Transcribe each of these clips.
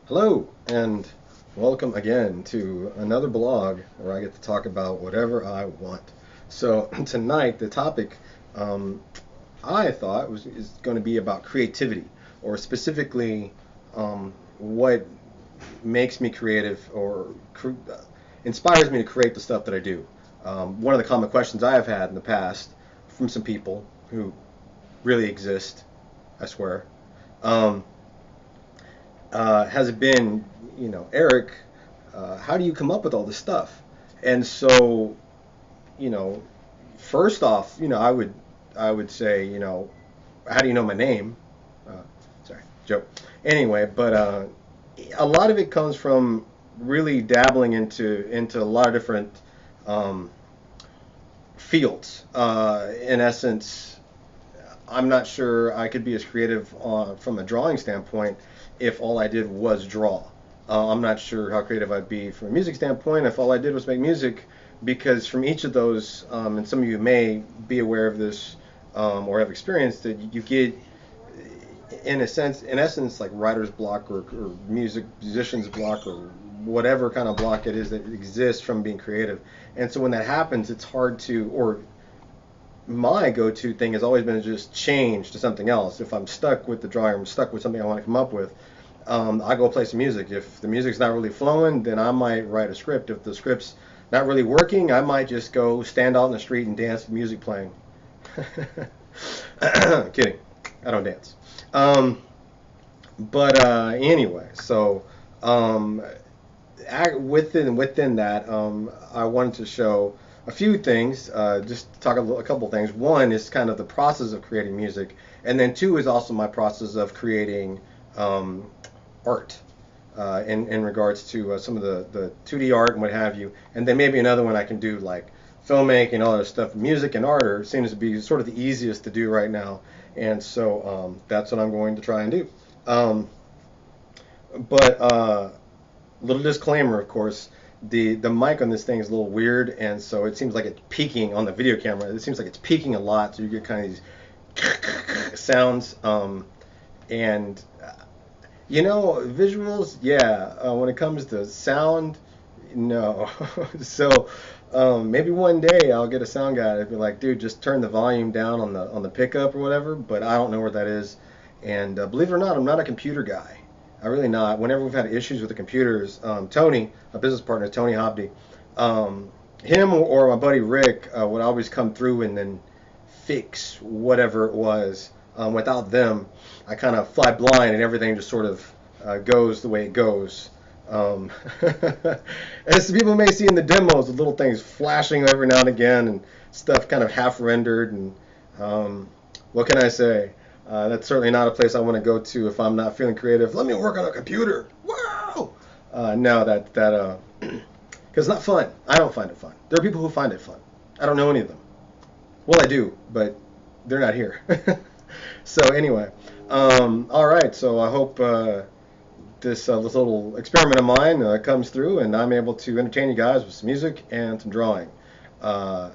Hello, and welcome again to another blog where I get to talk about whatever I want. So tonight, the topic um, I thought is going to be about creativity, or specifically what makes me creative or inspires me to create the stuff that I do. One of the common questions I have had in the past from some people who really exist, I swear, um, has been, Arik, how do you come up with all this stuff? And so, you know, first off, I would say, how do you know my name? Uh, Sorry, joke. Anyway, but a lot of it comes from really dabbling into a lot of different um, fields. In essence, I'm not sure I could be as creative from a drawing standpoint if all I did was draw. I'm not sure how creative I'd be from a music standpoint if all I did was make music, because from each of those, and some of you may be aware of this or have experienced that you get, in essence, like writer's block or musician's block or whatever kind of block it is that exists from being creative. And so when that happens, it's hard to, or my go-to thing has always been to just change to something else. If I'm stuck with the drawing, I'm stuck with something I want to come up with, I go play some music. If the music's not really flowing, then I might write a script. If the script's not really working, I might just go stand out in the street and dance with music playing. Kidding. I don't dance. Um, but anyway, so um, within that, I wanted to show a few things. Just talk a couple things. One is kind of the process of creating music, and then two is also my process of creating um, art. In regards to some of the 2D art and what have you, and then maybe another one I can do like filmmaking and all that stuff. Music and art seems to be sort of the easiest to do right now, and so that's what I'm going to try and do. Um, but little disclaimer, of course, the mic on this thing is a little weird, and so it seems like it's peaking on the video camera. It seems like it's peaking a lot, so you get kind of these sounds. And visuals, yeah. When it comes to sound, no. So maybe one day I'll get a sound guy to be like, dude, just turn the volume down on the pickup or whatever. But I don't know where that is. And believe it or not, I'm not a computer guy. I really not. Whenever we've had issues with the computers, Tony, a business partner, Tony Hobdy, um, him or my buddy Rick would always come through and then fix whatever it was. Without them, I kind of fly blind and everything just sort of goes the way it goes. Um, as people may see in the demos, the little things flashing every now and again and stuff kind of half rendered. And what can I say? That's certainly not a place I want to go to if I'm not feeling creative. Let me work on a computer. Wow! No, that because it's not fun. I don't find it fun. There are people who find it fun. I don't know any of them. Well, I do, but they're not here. So anyway, all right. So I hope this little experiment of mine comes through, and I'm able to entertain you guys with some music and some drawing. Uh,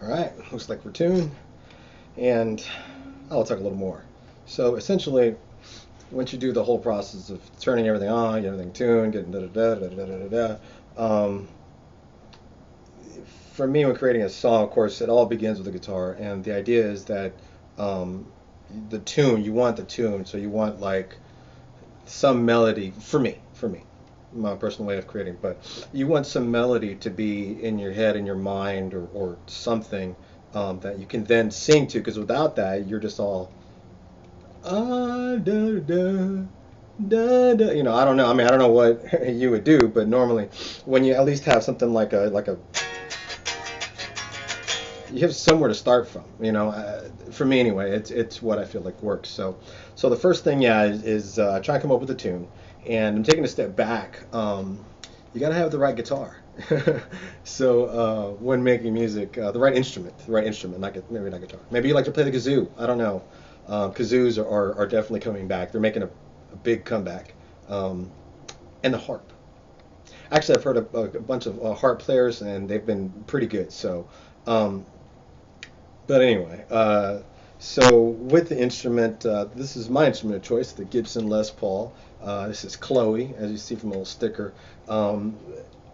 all right. Looks like we're tuned, and I'll talk a little more. So essentially, once you do the whole process of turning everything on, getting everything tuned, getting da da da da da da da, for me, when creating a song, of course, it all begins with the guitar, and the idea is that um, the tune. You want the tune, so you want like some melody for me, my personal way of creating. But you want some melody to be in your head, in your mind, or something that you can then sing to. Because without that, you're just all da da da. I don't know. I mean, I don't know what you would do, but normally, when you at least have something like a you have somewhere to start from. For me anyway, it's what I feel like works. So the first thing, yeah, is try and come up with a tune, and I'm taking a step back. You got to have the right guitar. So when making music, the right instrument, maybe not guitar. Maybe you like to play the kazoo. I don't know. Kazoos are definitely coming back. They're making a big comeback. And the harp. Actually, I've heard a bunch of harp players, and they've been pretty good. Um, but anyway, so with the instrument, this is my instrument of choice, the Gibson Les Paul. This is Chloe, as you see from the little sticker. Um,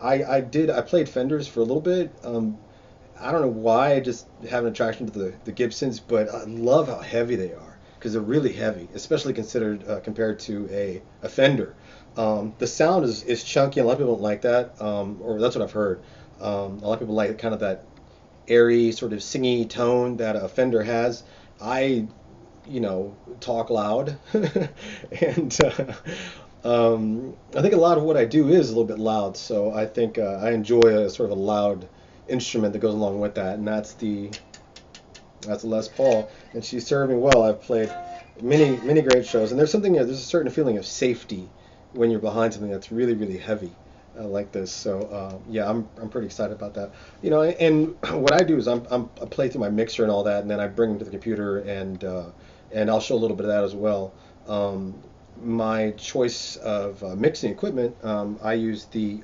I played Fenders for a little bit. I don't know why, I just have an attraction to the Gibsons, but I love how heavy they are because they're really heavy, especially considered compared to a Fender. The sound is chunky, and a lot of people don't like that, or that's what I've heard. A lot of people like kind of that airy, sort of singy tone that a Fender has. I, talk loud, and I think a lot of what I do is a little bit loud. So I think I enjoy a sort of a loud instrument that goes along with that, and that's Les Paul, and she's served me well. I've played many great shows, and there's a certain feeling of safety when you're behind something that's really really heavy like this. So yeah, I'm pretty excited about that. And what I do is I play through my mixer and all that, and then I bring them to the computer, and I'll show a little bit of that as well. My choice of mixing equipment, I use the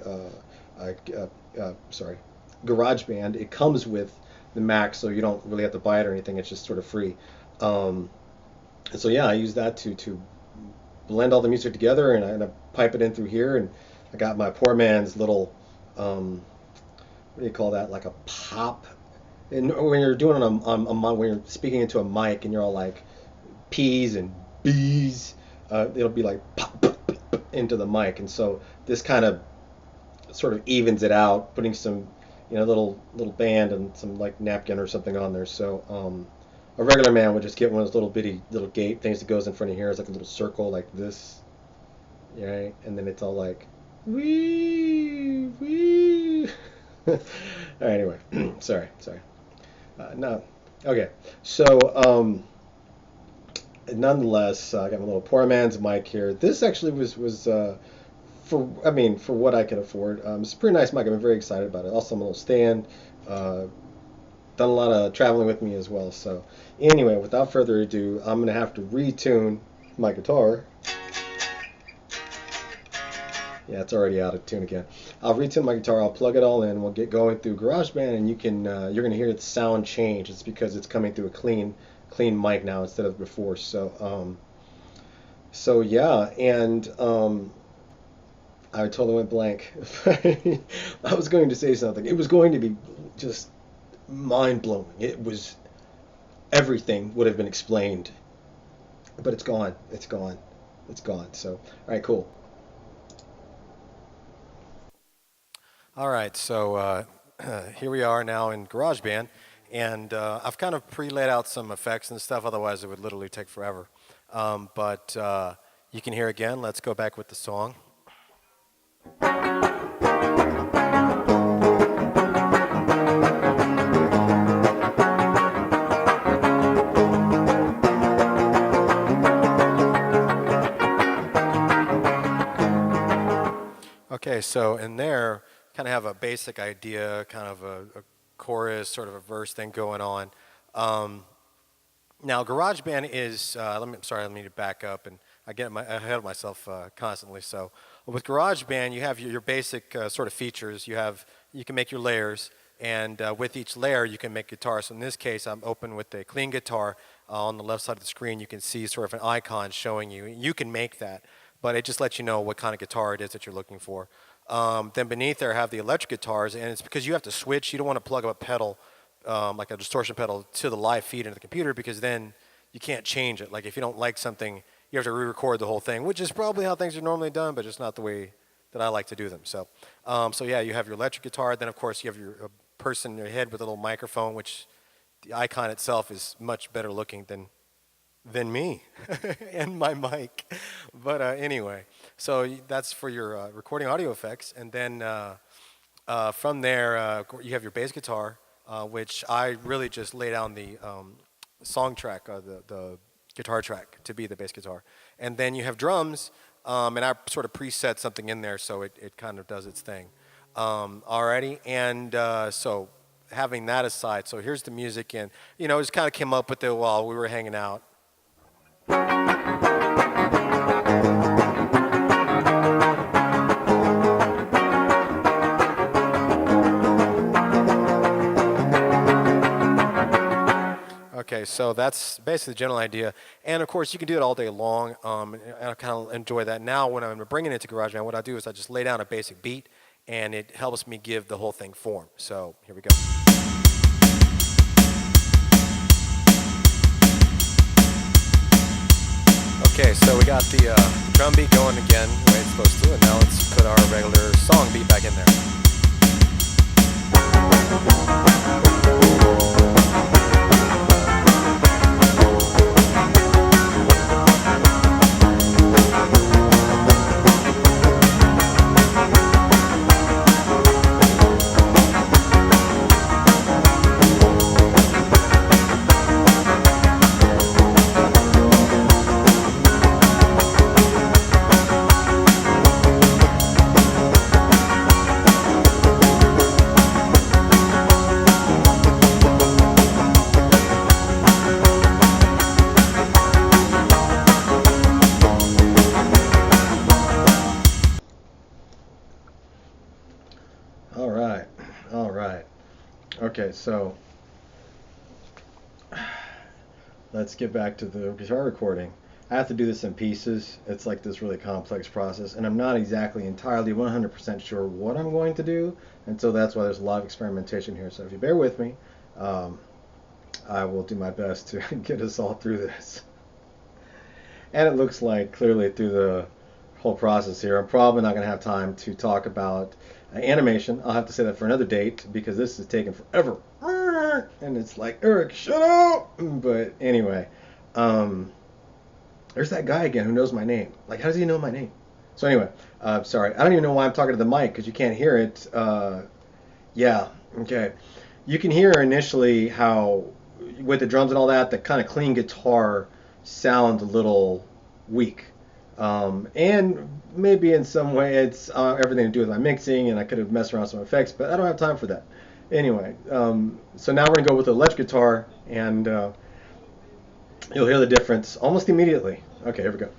sorry, GarageBand. It comes with the Mac, so you don't really have to buy it or anything. It's just sort of free. Um, and so yeah, I use that to blend all the music together, and I pipe it in through here, and I got my poor man's little what do you call that? Like a pop. And when you're doing it when you're speaking into a mic, and you're all like P's and B's, it'll be like pop, pop, pop, pop into the mic, and so this kind of sort of evens it out, putting some little band and some like napkin or something on there. So a regular man would just get one of those little bitty little gate things that goes in front of here. It's like a little circle like this, right? And then it's all like wee wee. All right, anyway, sorry. No, okay. So nonetheless, I got my little poor man's mic here. This actually was for what I can afford. It's a pretty nice mic. I've been very excited about it. Also, my little stand. Uh, Done a lot of traveling with me as well. So anyway, without further ado, I'm gonna have to retune my guitar. Yeah, it's already out of tune again. I'll retune my guitar. I'll plug it all in. We'll get going through GarageBand, and you're gonna hear the sound change. It's because it's coming through a clean mic now instead of before. So yeah, and I totally went blank. I was going to say something. It was going to be just mind blowing. It was everything would have been explained, but it's gone. It's gone. It's gone. So, all right, cool. All right, so here we are now in GarageBand, and I've kind of pre-laid out some effects and stuff. Otherwise, it would literally take forever. But you can hear again. Let's go back with the song. Okay, so in there, kind of have a basic idea, kind of a chorus, sort of a verse thing going on. Um, Now, GarageBand is, let me need to back up, and I get ahead of myself constantly. So, with GarageBand, you have your basic sort of features. You can make your layers, and with each layer, you can make guitars. So in this case, I'm open with a clean guitar. On the left side of the screen, you can see sort of an icon showing you. You can make that, but it just lets you know what kind of guitar it is that you're looking for. Then beneath there, I have the electric guitars, and it's because you have to switch. You don't want to plug up a pedal like a distortion pedal to the live feed into the computer because then you can't change it. Like if you don't like something, you have to re-record the whole thing, which is probably how things are normally done, but just not the way that I like to do them. So yeah, you have your electric guitar. Then of course you have your person in your head with a little microphone, which the icon itself is much better looking than me and my mic. But anyway, so that's for your recording audio effects, and then from there you have your bass guitar, which I really just lay down the song track, the guitar track to be the bass guitar, and then you have drums, and I sort of preset something in there so it kind of does its thing. Alrighty, and so having that aside, so here's the music, and just kind of came up with it while we were hanging out. Okay, so that's basically the general idea. And of course, you can do it all day long, and I kind of enjoy that. Now, when I'm bringing it to GarageBand, what I do is I just lay down a basic beat, and it helps me give the whole thing form. So here we go. Okay, so we got the drum beat going again, the way it's supposed to, and now let's put our regular song beat back in there. All right, all right. Okay, so let's get back to the guitar recording. I have to do this in pieces. It's like this really complex process, and I'm not exactly entirely 100% sure what I'm going to do, and so that's why there's a lot of experimentation here. So if you bear with me, I will do my best to get us all through this. And it looks like clearly through the whole process here, I'm probably not going to have time to talk about animation. I'll have to say that for another date because this is taking forever. And it's like, Arik, shut up! But anyway, there's that guy again who knows my name. Like, how does he know my name? So anyway, sorry. I don't even know why I'm talking to the mic because you can't hear it. Yeah, okay. You can hear initially how, with the drums and all that, the kind of clean guitar sounds a little weak. And maybe in some way it's everything to do with my mixing, and I could have messed around with some effects, but I don't have time for that. Anyway, so now we're going to go with the electric guitar, and you'll hear the difference almost immediately. Okay, here we go.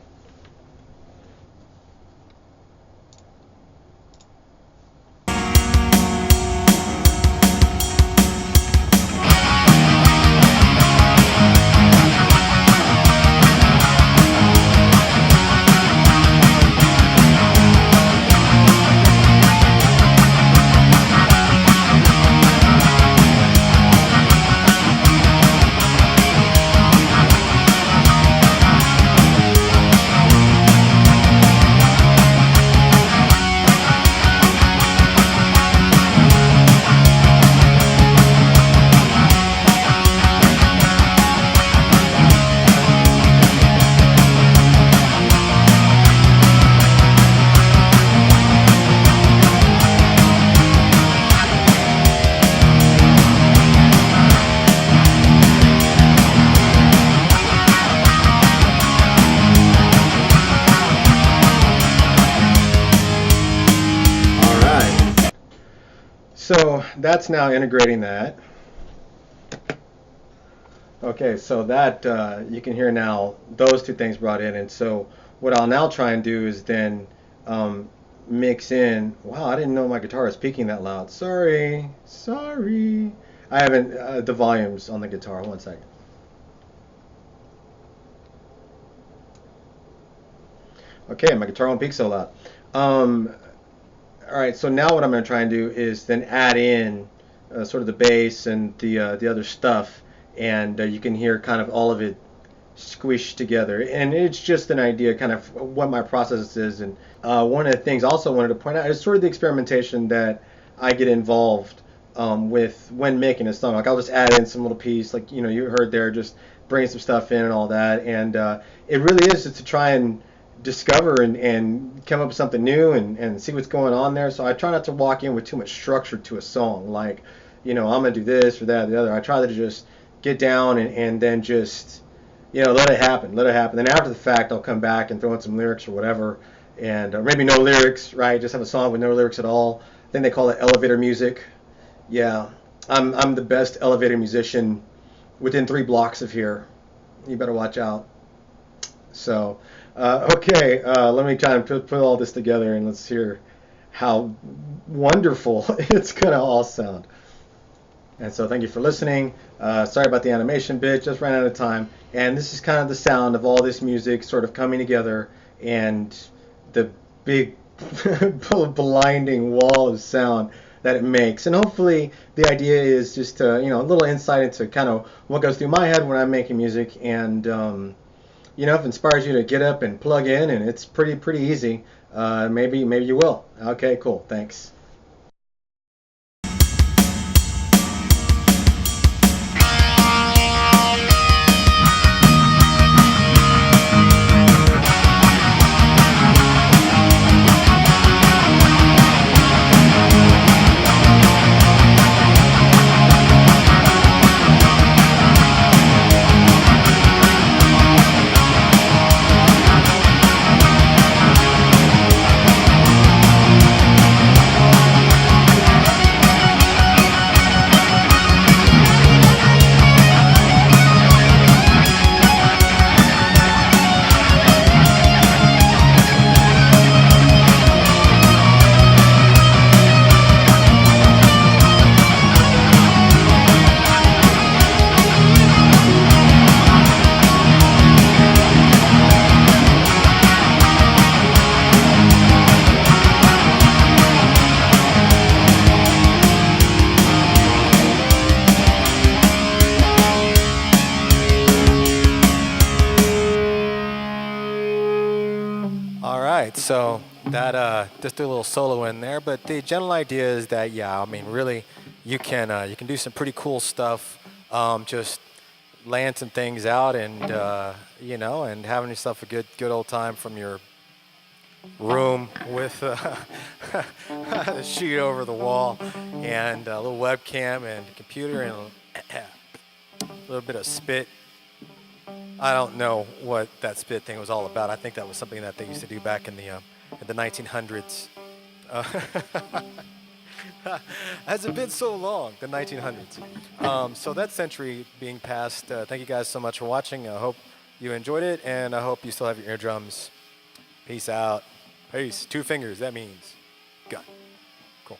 So that's now integrating that. Okay, so that you can hear now those two things brought in, and so what I'll now try and do is then mix in. Wow, I didn't know my guitar was peaking that loud. Sorry. I haven't the volumes on the guitar. 1 second. Okay, my guitar won't peak so loud. All right, so now what I'm going to try and do is then add in sort of the bass and the other stuff, and you can hear kind of all of it squished together. And it's just an idea, kind of what my process is. And one of the things also I wanted to point out is sort of the experimentation that I get involved with when making a song. Like I'll just add in some little piece, like you heard there, just bringing some stuff in and all that. And it really is just to try and discover and come up with something new and see what's going on there. So I try not to walk in with too much structure to a song, like I'm gonna do this or that or the other. I try to just get down and then just let it happen, let it happen. Then after the fact, I'll come back and throw in some lyrics or whatever, and or maybe no lyrics, right? Just have a song with no lyrics at all. I think they call it elevator music. Yeah, I'm the best elevator musician within 3 blocks of here. You better watch out. So, okay, let me try and put all this together and let's hear how wonderful it's gonna all sound. And so thank you for listening. Sorry about the animation bit, just ran out of time. And this is kind of the sound of all this music sort of coming together and the big blinding wall of sound that it makes. And hopefully the idea is just a little insight into kind of what goes through my head when I'm making music, and if it inspires you to get up and plug in, and it's pretty easy, maybe you will. Okay, cool, thanks. All right, so that just threw a little solo in there, but the general idea is that yeah, I mean, really, you can do some pretty cool stuff, just laying some things out and and having yourself a good old time from your room with a sheet over the wall and a little webcam and a computer and a little bit of spit. I don't know what that spit thing was all about. I think that was something that they used to do back in the 1900s. Uh, hasn't been so long, the 1900s. So that century being passed, thank you guys so much for watching. I hope you enjoyed it, and I hope you still have your eardrums. Peace out. Peace. 2 fingers, that means gun. Cool.